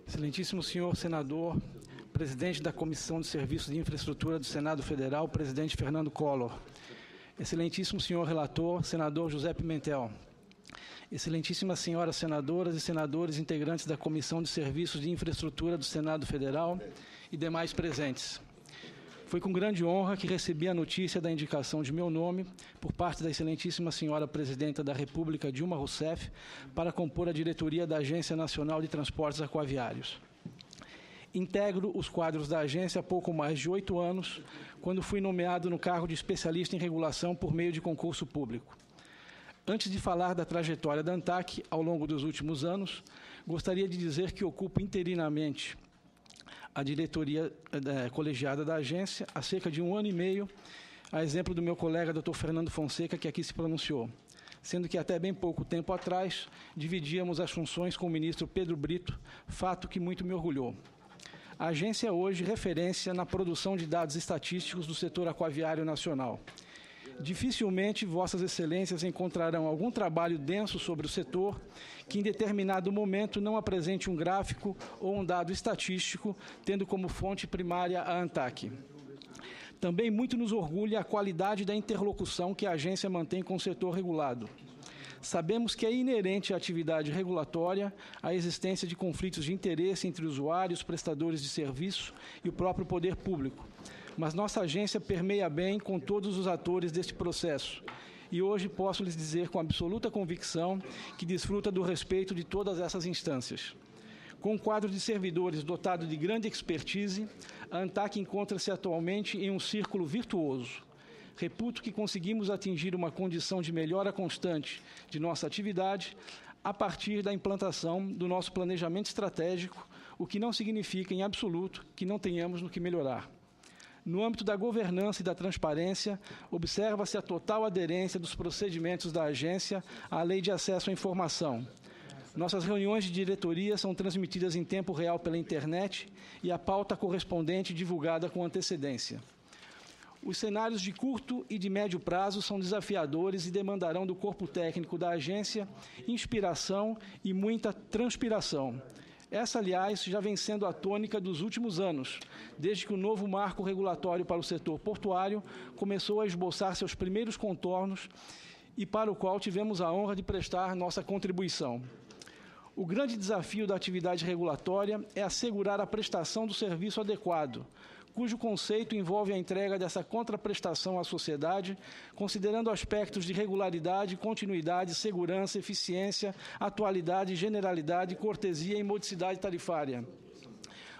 Excelentíssimo senhor senador, presidente da Comissão de Serviços de Infraestrutura do Senado Federal, presidente Fernando Collor. Excelentíssimo senhor relator, senador José Pimentel. Excelentíssimas senhoras senadoras e senadores integrantes da Comissão de Serviços de Infraestrutura do Senado Federal e demais presentes. Foi com grande honra que recebi a notícia da indicação de meu nome por parte da excelentíssima senhora presidenta da República, Dilma Rousseff, para compor a diretoria da Agência Nacional de Transportes Aquaviários. Integro os quadros da agência há pouco mais de 8 anos, quando fui nomeado no cargo de especialista em regulação por meio de concurso público. Antes de falar da trajetória da ANTAQ ao longo dos últimos anos, gostaria de dizer que ocupo interinamente a diretoria colegiada da agência há cerca de 1 ano e meio, a exemplo do meu colega Dr. Fernando Fonseca, que aqui se pronunciou, sendo que até bem pouco tempo atrás dividíamos as funções com o ministro Pedro Brito, fato que muito me orgulhou. A agência é hoje referência na produção de dados estatísticos do setor aquaviário nacional. Dificilmente Vossas Excelências encontrarão algum trabalho denso sobre o setor que em determinado momento não apresente um gráfico ou um dado estatístico, tendo como fonte primária a ANTAQ. Também muito nos orgulha a qualidade da interlocução que a agência mantém com o setor regulado. Sabemos que é inerente à atividade regulatória a existência de conflitos de interesse entre usuários, prestadores de serviço e o próprio poder público. Mas nossa agência permeia bem com todos os atores deste processo. E hoje posso lhes dizer com absoluta convicção que desfruta do respeito de todas essas instâncias. Com um quadro de servidores dotado de grande expertise, a ANTAQ encontra-se atualmente em um círculo virtuoso. Reputo que conseguimos atingir uma condição de melhora constante de nossa atividade a partir da implantação do nosso planejamento estratégico, o que não significa, em absoluto, que não tenhamos no que melhorar. No âmbito da governança e da transparência, observa-se a total aderência dos procedimentos da agência à Lei de Acesso à Informação. Nossas reuniões de diretoria são transmitidas em tempo real pela internet e a pauta correspondente divulgada com antecedência. Os cenários de curto e de médio prazo são desafiadores e demandarão do corpo técnico da agência inspiração e muita transpiração. Essa, aliás, já vem sendo a tônica dos últimos anos, desde que o novo marco regulatório para o setor portuário começou a esboçar seus primeiros contornos e para o qual tivemos a honra de prestar nossa contribuição. O grande desafio da atividade regulatória é assegurar a prestação do serviço adequado, cujo conceito envolve a entrega dessa contraprestação à sociedade, considerando aspectos de regularidade, continuidade, segurança, eficiência, atualidade, generalidade, cortesia e modicidade tarifária.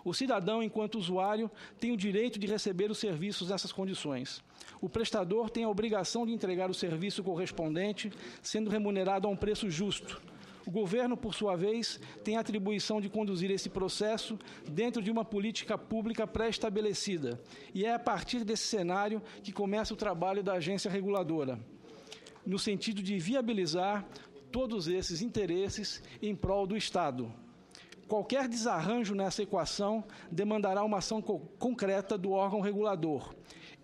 O cidadão, enquanto usuário, tem o direito de receber os serviços nessas condições. O prestador tem a obrigação de entregar o serviço correspondente, sendo remunerado a um preço justo. O governo, por sua vez, tem a atribuição de conduzir esse processo dentro de uma política pública pré-estabelecida. E é a partir desse cenário que começa o trabalho da agência reguladora, no sentido de viabilizar todos esses interesses em prol do Estado. Qualquer desarranjo nessa equação demandará uma ação concreta do órgão regulador.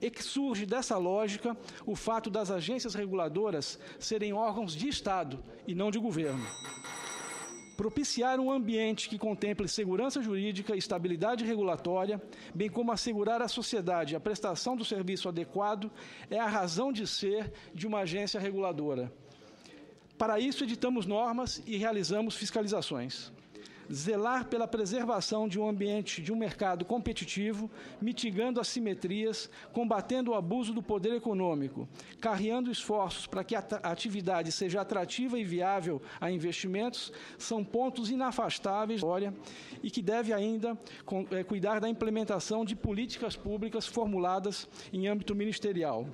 E que surge dessa lógica o fato das agências reguladoras serem órgãos de Estado e não de governo. Propiciar um ambiente que contemple segurança jurídica e estabilidade regulatória, bem como assegurar à sociedade a prestação do serviço adequado, é a razão de ser de uma agência reguladora. Para isso, editamos normas e realizamos fiscalizações. Zelar pela preservação de um ambiente de um mercado competitivo, mitigando assimetrias, combatendo o abuso do poder econômico, carreando esforços para que a atividade seja atrativa e viável a investimentos, são pontos inafastáveis da história e que deve ainda cuidar da implementação de políticas públicas formuladas em âmbito ministerial.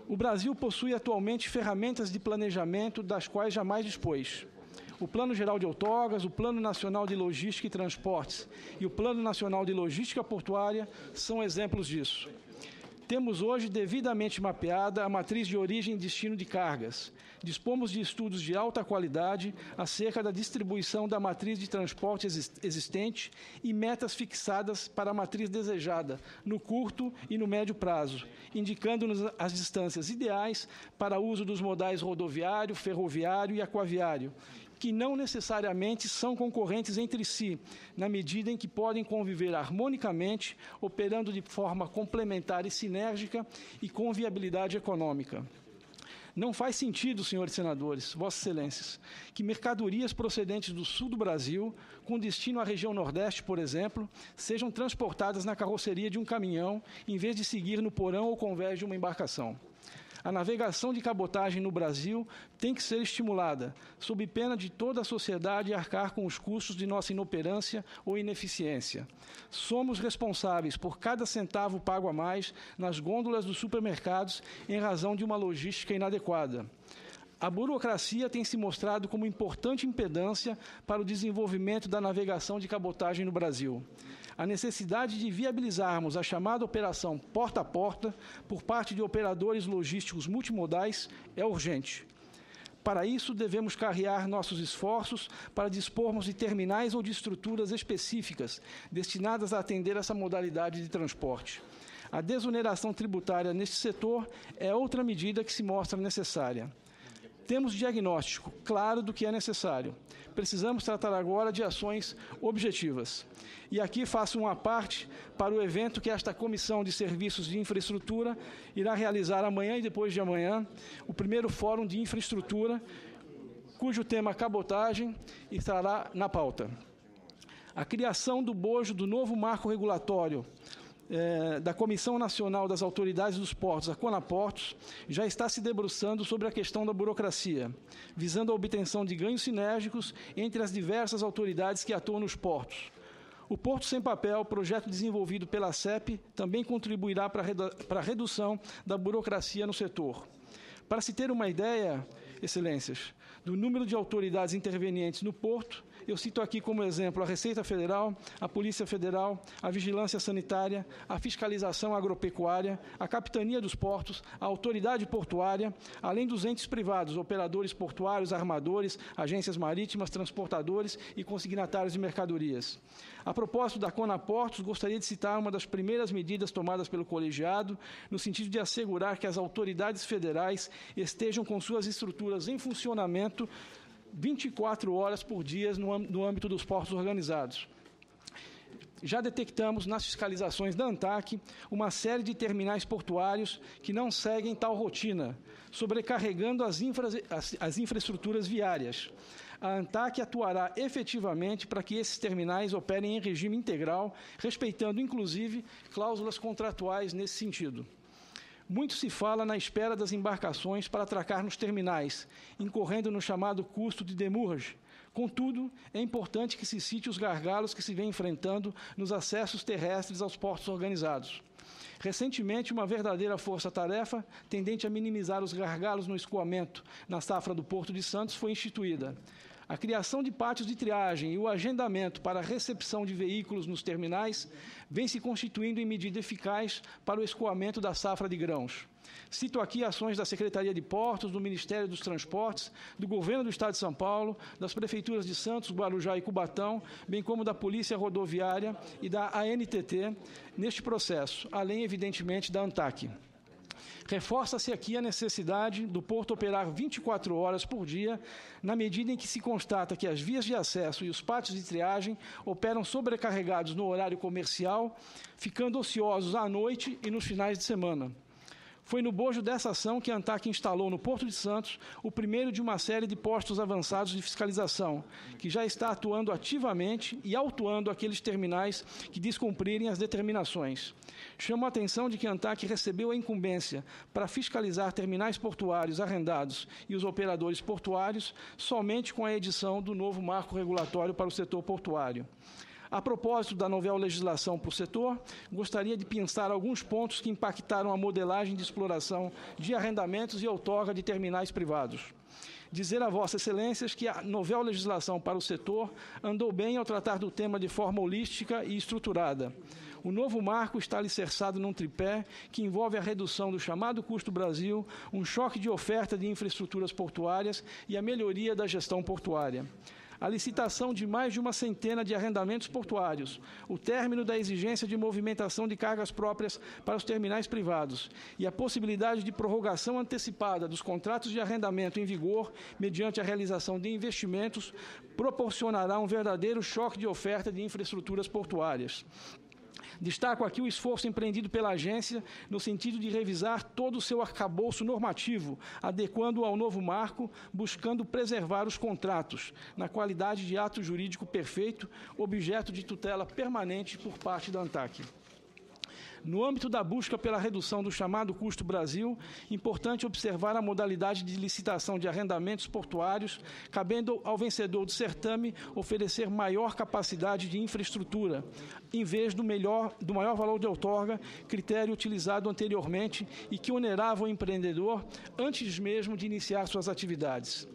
O Brasil possui atualmente ferramentas de planejamento das quais jamais dispôs. O Plano Geral de Outorgas, o Plano Nacional de Logística e Transportes e o Plano Nacional de Logística Portuária são exemplos disso. Temos hoje devidamente mapeada a matriz de origem e destino de cargas. Dispomos de estudos de alta qualidade acerca da distribuição da matriz de transporte existente e metas fixadas para a matriz desejada, no curto e no médio prazo, indicando-nos as distâncias ideais para o uso dos modais rodoviário, ferroviário e aquaviário, que não necessariamente são concorrentes entre si, na medida em que podem conviver harmonicamente, operando de forma complementar e sinérgica e com viabilidade econômica. Não faz sentido, senhores senadores, vossas excelências, que mercadorias procedentes do sul do Brasil, com destino à região Nordeste, por exemplo, sejam transportadas na carroceria de um caminhão, em vez de seguir no porão ou convés de uma embarcação. A navegação de cabotagem no Brasil tem que ser estimulada, sob pena de toda a sociedade arcar com os custos de nossa inoperância ou ineficiência. Somos responsáveis por cada centavo pago a mais nas gôndolas dos supermercados em razão de uma logística inadequada. A burocracia tem se mostrado como importante impedância para o desenvolvimento da navegação de cabotagem no Brasil. A necessidade de viabilizarmos a chamada operação porta a porta por parte de operadores logísticos multimodais é urgente. Para isso, devemos carrear nossos esforços para dispormos de terminais ou de estruturas específicas destinadas a atender essa modalidade de transporte. A desoneração tributária neste setor é outra medida que se mostra necessária. Temos diagnóstico claro do que é necessário. Precisamos tratar agora de ações objetivas. E aqui faço uma parte para o evento que esta Comissão de Serviços de Infraestrutura irá realizar amanhã e depois de amanhã, o primeiro Fórum de Infraestrutura, cujo tema cabotagem estará na pauta. A criação do bojo do novo marco regulatório da Comissão Nacional das Autoridades dos Portos, a CONAPORTOS, já está se debruçando sobre a questão da burocracia, visando a obtenção de ganhos sinérgicos entre as diversas autoridades que atuam nos portos. O Porto Sem Papel, projeto desenvolvido pela CEP, também contribuirá para a redução da burocracia no setor. Para se ter uma ideia, excelências, do número de autoridades intervenientes no Porto, eu cito aqui como exemplo a Receita Federal, a Polícia Federal, a Vigilância Sanitária, a Fiscalização Agropecuária, a Capitania dos Portos, a Autoridade Portuária, além dos entes privados, operadores portuários, armadores, agências marítimas, transportadores e consignatários de mercadorias. A propósito da CONAPORTOS, gostaria de citar uma das primeiras medidas tomadas pelo colegiado, no sentido de assegurar que as autoridades federais estejam com suas estruturas em funcionamento 24 horas por dia no âmbito dos portos organizados. Já detectamos nas fiscalizações da ANTAQ uma série de terminais portuários que não seguem tal rotina, sobrecarregando as infraestruturas viárias. A ANTAQ atuará efetivamente para que esses terminais operem em regime integral, respeitando, inclusive, cláusulas contratuais nesse sentido. Muito se fala na espera das embarcações para atracar nos terminais, incorrendo no chamado custo de demurrage. Contudo, é importante que se cite os gargalos que se vem enfrentando nos acessos terrestres aos portos organizados. Recentemente, uma verdadeira força-tarefa, tendente a minimizar os gargalos no escoamento na safra do Porto de Santos, foi instituída. A criação de pátios de triagem e o agendamento para a recepção de veículos nos terminais vem se constituindo em medida eficaz para o escoamento da safra de grãos. Cito aqui ações da Secretaria de Portos, do Ministério dos Transportes, do Governo do Estado de São Paulo, das Prefeituras de Santos, Guarujá e Cubatão, bem como da Polícia Rodoviária e da ANTT neste processo, além, evidentemente, da ANTAQ. Reforça-se aqui a necessidade do porto operar 24 horas por dia, na medida em que se constata que as vias de acesso e os pátios de triagem operam sobrecarregados no horário comercial, ficando ociosos à noite e nos finais de semana. Foi no bojo dessa ação que a ANTAQ instalou no Porto de Santos o primeiro de uma série de postos avançados de fiscalização, que já está atuando ativamente e autuando aqueles terminais que descumprirem as determinações. Chamo a atenção de que a ANTAQ recebeu a incumbência para fiscalizar terminais portuários arrendados e os operadores portuários somente com a edição do novo marco regulatório para o setor portuário. A propósito da nova legislação para o setor, gostaria de pensar alguns pontos que impactaram a modelagem de exploração de arrendamentos e outorga de terminais privados. Dizer a Vossas Excelências que a nova legislação para o setor andou bem ao tratar do tema de forma holística e estruturada. O novo marco está alicerçado num tripé que envolve a redução do chamado custo Brasil, um choque de oferta de infraestruturas portuárias e a melhoria da gestão portuária. a licitação de mais de uma centena de arrendamentos portuários, o término da exigência de movimentação de cargas próprias para os terminais privados e a possibilidade de prorrogação antecipada dos contratos de arrendamento em vigor mediante a realização de investimentos proporcionará um verdadeiro choque de oferta de infraestruturas portuárias. Destaco aqui o esforço empreendido pela agência no sentido de revisar todo o seu arcabouço normativo, adequando-o ao novo marco, buscando preservar os contratos, na qualidade de ato jurídico perfeito, objeto de tutela permanente por parte da ANTAQ. No âmbito da busca pela redução do chamado custo Brasil, importante observar a modalidade de licitação de arrendamentos portuários, cabendo ao vencedor do certame oferecer maior capacidade de infraestrutura, em vez do maior valor de outorga, critério utilizado anteriormente e que onerava o empreendedor antes mesmo de iniciar suas atividades.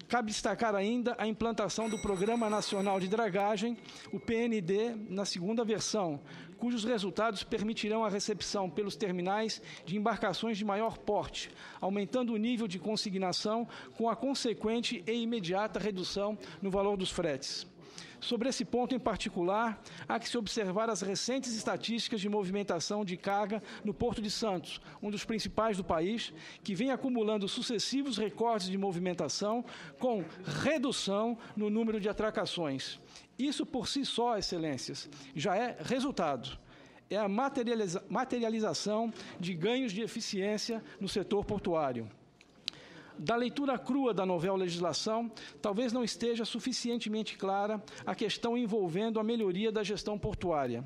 Cabe destacar ainda a implantação do Programa Nacional de Dragagem, o PND, na segunda versão, cujos resultados permitirão a recepção pelos terminais de embarcações de maior porte, aumentando o nível de consignação com a consequente e imediata redução no valor dos fretes. Sobre esse ponto em particular, há que se observar as recentes estatísticas de movimentação de carga no Porto de Santos, um dos principais do país, que vem acumulando sucessivos recordes de movimentação com redução no número de atracações. Isso por si só, excelências, já é resultado. É a materialização de ganhos de eficiência no setor portuário. Da leitura crua da novel legislação, talvez não esteja suficientemente clara a questão envolvendo a melhoria da gestão portuária.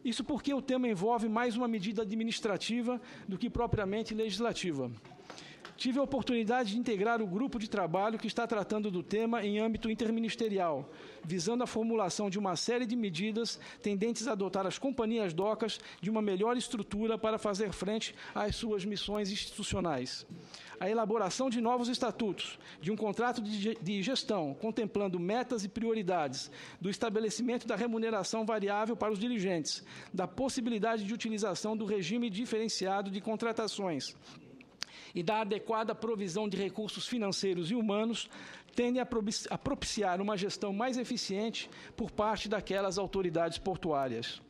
Isso porque o tema envolve mais uma medida administrativa do que propriamente legislativa. Tive a oportunidade de integrar o grupo de trabalho que está tratando do tema em âmbito interministerial, visando a formulação de uma série de medidas tendentes a dotar as companhias docas de uma melhor estrutura para fazer frente às suas missões institucionais. A elaboração de novos estatutos, de um contrato de gestão, contemplando metas e prioridades, do estabelecimento da remuneração variável para os dirigentes, da possibilidade de utilização do regime diferenciado de contratações e da adequada provisão de recursos financeiros e humanos, tendem a propiciar uma gestão mais eficiente por parte daquelas autoridades portuárias.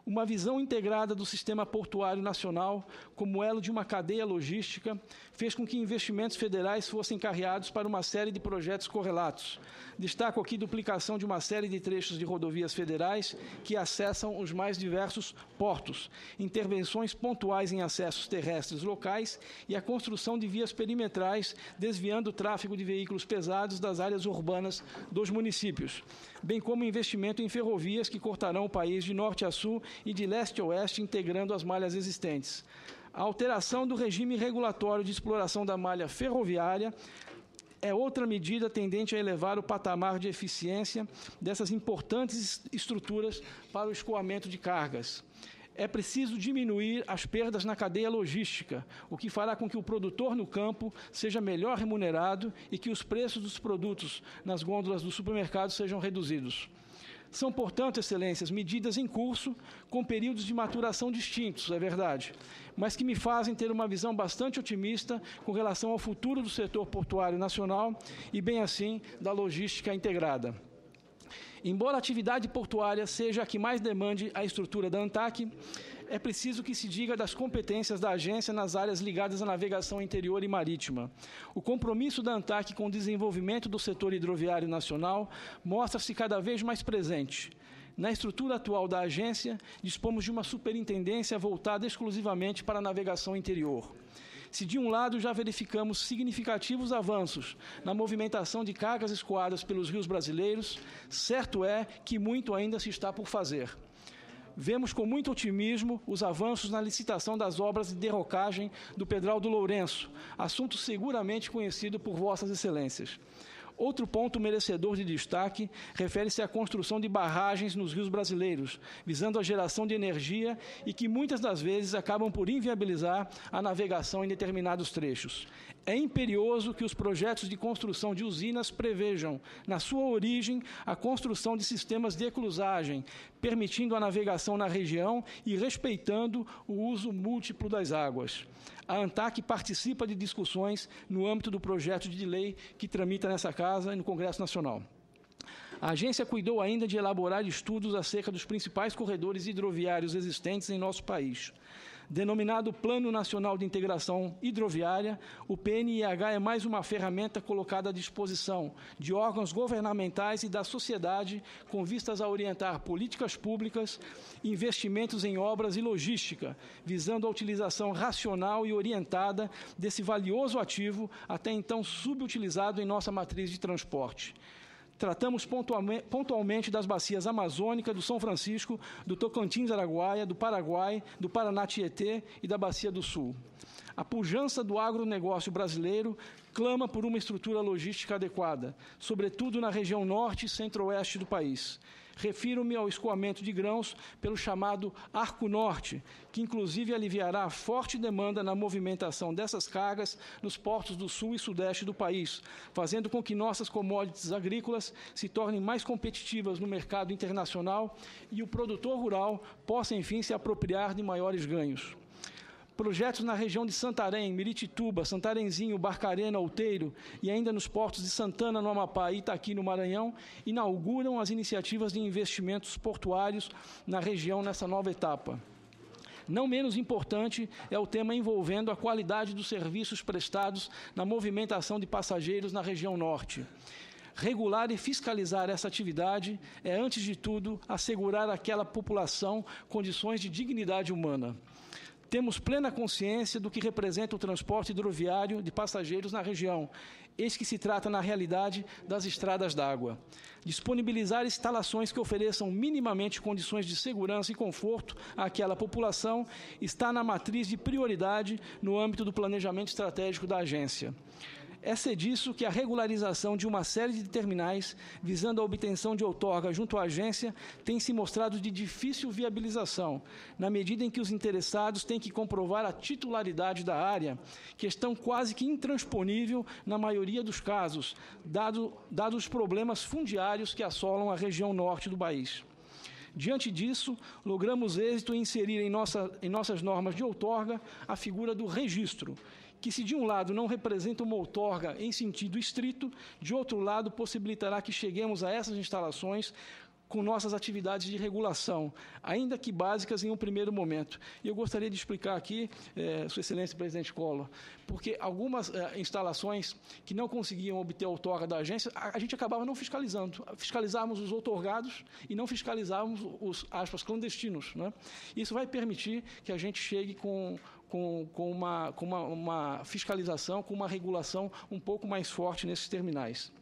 Uma visão integrada do sistema portuário nacional, como elo de uma cadeia logística, fez com que investimentos federais fossem carreados para uma série de projetos correlatos. Destaco aqui a duplicação de uma série de trechos de rodovias federais que acessam os mais diversos portos, intervenções pontuais em acessos terrestres locais e a construção de vias perimetrais, desviando o tráfego de veículos pesados das áreas urbanas dos municípios, bem como investimento em ferrovias que cortarão o país de norte a sul e de leste a oeste, integrando as malhas existentes. A alteração do regime regulatório de exploração da malha ferroviária é outra medida tendente a elevar o patamar de eficiência dessas importantes estruturas para o escoamento de cargas. É preciso diminuir as perdas na cadeia logística, o que fará com que o produtor no campo seja melhor remunerado e que os preços dos produtos nas gôndolas dos supermercados sejam reduzidos. São, portanto, excelências, medidas em curso, com períodos de maturação distintos, é verdade, mas que me fazem ter uma visão bastante otimista com relação ao futuro do setor portuário nacional e, bem assim, da logística integrada. Embora a atividade portuária seja a que mais demande a estrutura da ANTAQ, é preciso que se diga das competências da agência nas áreas ligadas à navegação interior e marítima. O compromisso da ANTAQ com o desenvolvimento do setor hidroviário nacional mostra-se cada vez mais presente. Na estrutura atual da agência, dispomos de uma superintendência voltada exclusivamente para a navegação interior. Se de um lado já verificamos significativos avanços na movimentação de cargas escoadas pelos rios brasileiros, certo é que muito ainda se está por fazer. Vemos com muito otimismo os avanços na licitação das obras de derrocagem do Pedral do Lourenço, assunto seguramente conhecido por vossas excelências. Outro ponto merecedor de destaque refere-se à construção de barragens nos rios brasileiros, visando a geração de energia e que muitas das vezes acabam por inviabilizar a navegação em determinados trechos. É imperioso que os projetos de construção de usinas prevejam, na sua origem, a construção de sistemas de eclusagem, permitindo a navegação na região e respeitando o uso múltiplo das águas. A ANTAQ participa de discussões no âmbito do projeto de lei que tramita nessa Casa e no Congresso Nacional. A agência cuidou ainda de elaborar estudos acerca dos principais corredores hidroviários existentes em nosso país. Denominado Plano Nacional de Integração Hidroviária, o PNIH é mais uma ferramenta colocada à disposição de órgãos governamentais e da sociedade com vistas a orientar políticas públicas, investimentos em obras e logística, visando a utilização racional e orientada desse valioso ativo, até então subutilizado em nossa matriz de transporte. Tratamos pontualmente das bacias amazônicas, do São Francisco, do Tocantins-Araguaia, do Paraguai, do Paraná-Tietê e da Bacia do Sul. A pujança do agronegócio brasileiro clama por uma estrutura logística adequada, sobretudo na região norte e centro-oeste do país. Refiro-me ao escoamento de grãos pelo chamado Arco Norte, que inclusive aliviará a forte demanda na movimentação dessas cargas nos portos do sul e sudeste do país, fazendo com que nossas commodities agrícolas se tornem mais competitivas no mercado internacional e o produtor rural possa, enfim, se apropriar de maiores ganhos. Projetos na região de Santarém, Miritituba, Santarenzinho, Barcarena, Outeiro e ainda nos portos de Santana, no Amapá e Itaqui, no Maranhão, inauguram as iniciativas de investimentos portuários na região nessa nova etapa. Não menos importante é o tema envolvendo a qualidade dos serviços prestados na movimentação de passageiros na região norte. Regular e fiscalizar essa atividade é, antes de tudo, assegurar àquela população condições de dignidade humana. Temos plena consciência do que representa o transporte hidroviário de passageiros na região, eis que se trata, na realidade, das estradas d'água. Disponibilizar instalações que ofereçam minimamente condições de segurança e conforto àquela população está na matriz de prioridade no âmbito do planejamento estratégico da agência. É disso que a regularização de uma série de terminais, visando a obtenção de outorga junto à agência, tem se mostrado de difícil viabilização, na medida em que os interessados têm que comprovar a titularidade da área, questão quase que intransponível na maioria dos casos, dados os problemas fundiários que assolam a região norte do país. Diante disso, logramos êxito em inserir em nossas normas de outorga a figura do registro, que, se de um lado não representa uma outorga em sentido estrito, de outro lado possibilitará que cheguemos a essas instalações com nossas atividades de regulação, ainda que básicas em um primeiro momento. E eu gostaria de explicar aqui, Sua Excelência Presidente Collor, porque algumas instalações que não conseguiam obter a outorga da agência, a gente acabava não fiscalizando. Fiscalizávamos os outorgados e não fiscalizávamos os, aspas, clandestinos, né? Isso vai permitir que a gente chegue com uma fiscalização, com uma regulação um pouco mais forte nesses terminais.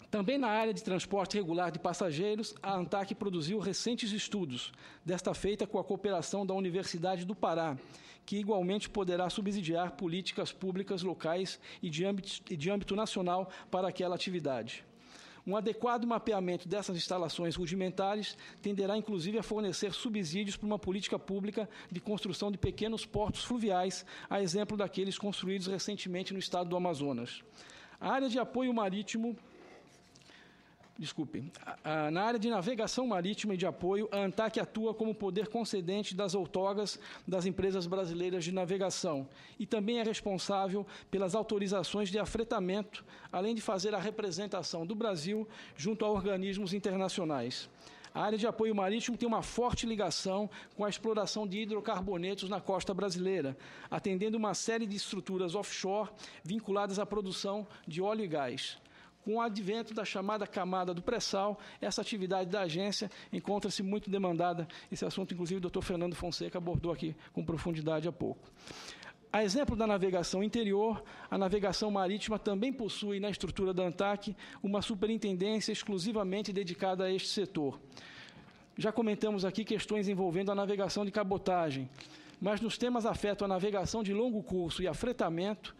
Também na área de transporte regular de passageiros, a ANTAQ produziu recentes estudos, desta feita com a cooperação da Universidade do Pará, que igualmente poderá subsidiar políticas públicas locais e de âmbito nacional para aquela atividade. Um adequado mapeamento dessas instalações rudimentares tenderá, inclusive, a fornecer subsídios para uma política pública de construção de pequenos portos fluviais, a exemplo daqueles construídos recentemente no estado do Amazonas. A área de apoio marítimo... Na área de navegação marítima e de apoio, a ANTAQ atua como poder concedente das outorgas das empresas brasileiras de navegação e também é responsável pelas autorizações de afretamento, além de fazer a representação do Brasil junto a organismos internacionais. A área de apoio marítimo tem uma forte ligação com a exploração de hidrocarbonetos na costa brasileira, atendendo uma série de estruturas offshore vinculadas à produção de óleo e gás. Com o advento da chamada camada do pré-sal, essa atividade da agência encontra-se muito demandada. Esse assunto, inclusive, o Dr. Fernando Fonseca abordou aqui com profundidade há pouco. A exemplo da navegação interior, a navegação marítima também possui na estrutura da ANTAQ uma superintendência exclusivamente dedicada a este setor. Já comentamos aqui questões envolvendo a navegação de cabotagem, mas nos temas afetam a navegação de longo curso e afretamento.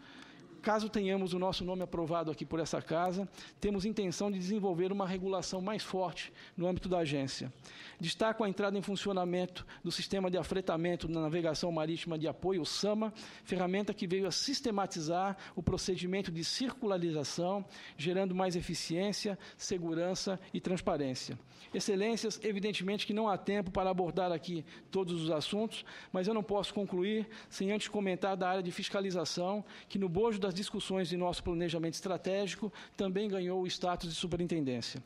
Caso tenhamos o nosso nome aprovado aqui por essa Casa, temos intenção de desenvolver uma regulação mais forte no âmbito da agência. Destaco a entrada em funcionamento do Sistema de Afretamento na Navegação Marítima de Apoio, o SAMA, ferramenta que veio a sistematizar o procedimento de circularização, gerando mais eficiência, segurança e transparência. Excelências, evidentemente que não há tempo para abordar aqui todos os assuntos, mas eu não posso concluir sem antes comentar da área de fiscalização, que no bojo das das discussões de nosso planejamento estratégico, também ganhou o status de superintendência.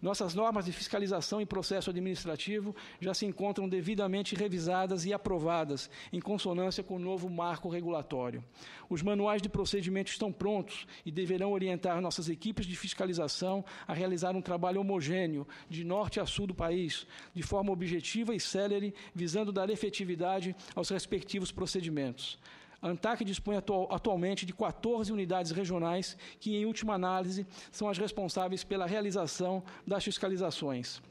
Nossas normas de fiscalização e processo administrativo já se encontram devidamente revisadas e aprovadas, em consonância com o novo marco regulatório. Os manuais de procedimento estão prontos e deverão orientar nossas equipes de fiscalização a realizar um trabalho homogêneo, de norte a sul do país, de forma objetiva e célere, visando dar efetividade aos respectivos procedimentos. A ANTAC dispõe atualmente de 14 unidades regionais que, em última análise, são as responsáveis pela realização das fiscalizações.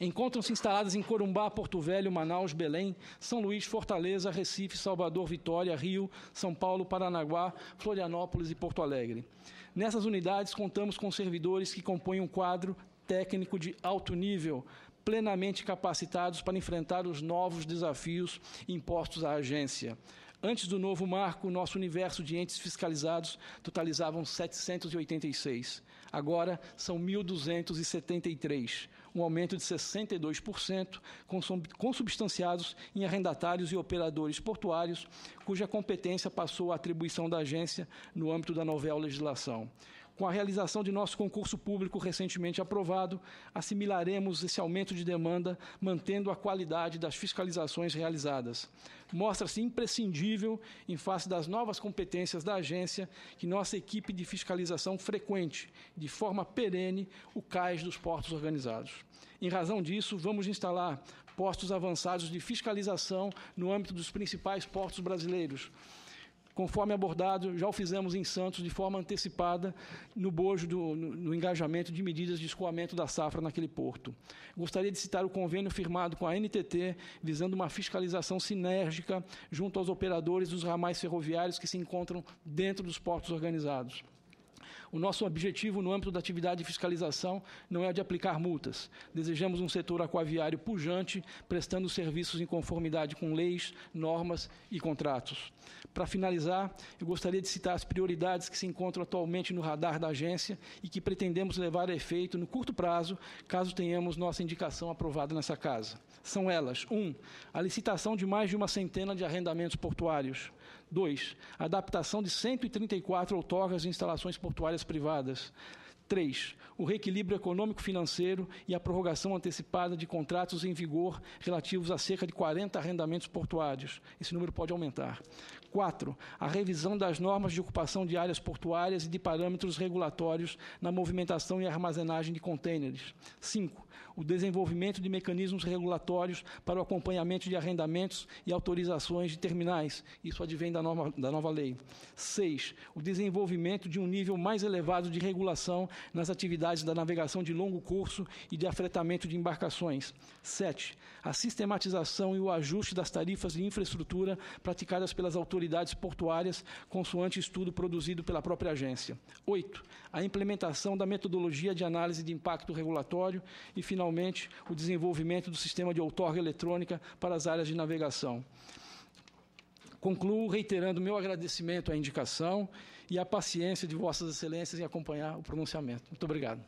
Encontram-se instaladas em Corumbá, Porto Velho, Manaus, Belém, São Luís, Fortaleza, Recife, Salvador, Vitória, Rio, São Paulo, Paranaguá, Florianópolis e Porto Alegre. Nessas unidades, contamos com servidores que compõem um quadro técnico de alto nível, plenamente capacitados para enfrentar os novos desafios impostos à agência. Antes do novo marco, nosso universo de entes fiscalizados totalizavam 786. Agora, são 1.273, um aumento de 62%, consubstanciados em arrendatários e operadores portuários, cuja competência passou à atribuição da agência no âmbito da novel legislação. Com a realização de nosso concurso público recentemente aprovado, assimilaremos esse aumento de demanda, mantendo a qualidade das fiscalizações realizadas. Mostra-se imprescindível, em face das novas competências da agência, que nossa equipe de fiscalização frequente, de forma perene, o cais dos portos organizados. Em razão disso, vamos instalar postos avançados de fiscalização no âmbito dos principais portos brasileiros. Conforme abordado, já o fizemos em Santos de forma antecipada no bojo no engajamento de medidas de escoamento da safra naquele porto. Gostaria de citar o convênio firmado com a NTT, visando uma fiscalização sinérgica junto aos operadores dos ramais ferroviários que se encontram dentro dos portos organizados. O nosso objetivo no âmbito da atividade de fiscalização não é o de aplicar multas. Desejamos um setor aquaviário pujante, prestando serviços em conformidade com leis, normas e contratos. Para finalizar, eu gostaria de citar as prioridades que se encontram atualmente no radar da agência e que pretendemos levar a efeito no curto prazo, caso tenhamos nossa indicação aprovada nessa casa. São elas: 1. A licitação de mais de 100 de arrendamentos portuários. 2. A adaptação de 134 outorgas e instalações portuárias privadas. 3. O reequilíbrio econômico-financeiro e a prorrogação antecipada de contratos em vigor relativos a cerca de 40 arrendamentos portuários. Esse número pode aumentar. 4. A revisão das normas de ocupação de áreas portuárias e de parâmetros regulatórios na movimentação e armazenagem de contêineres. 5. O desenvolvimento de mecanismos regulatórios para o acompanhamento de arrendamentos e autorizações de terminais. Isso advém da nova lei. 6. O desenvolvimento de um nível mais elevado de regulação nas atividades da navegação de longo curso e de afretamento de embarcações. 7. A sistematização e o ajuste das tarifas de infraestrutura praticadas pelas autoridades portuárias, consoante estudo produzido pela própria agência. 8. A implementação da metodologia de análise de impacto regulatório e, finalmente, o desenvolvimento do sistema de outorga eletrônica para as áreas de navegação. Concluo reiterando meu agradecimento à indicação e a paciência de Vossas Excelências em acompanhar o pronunciamento. Muito obrigado.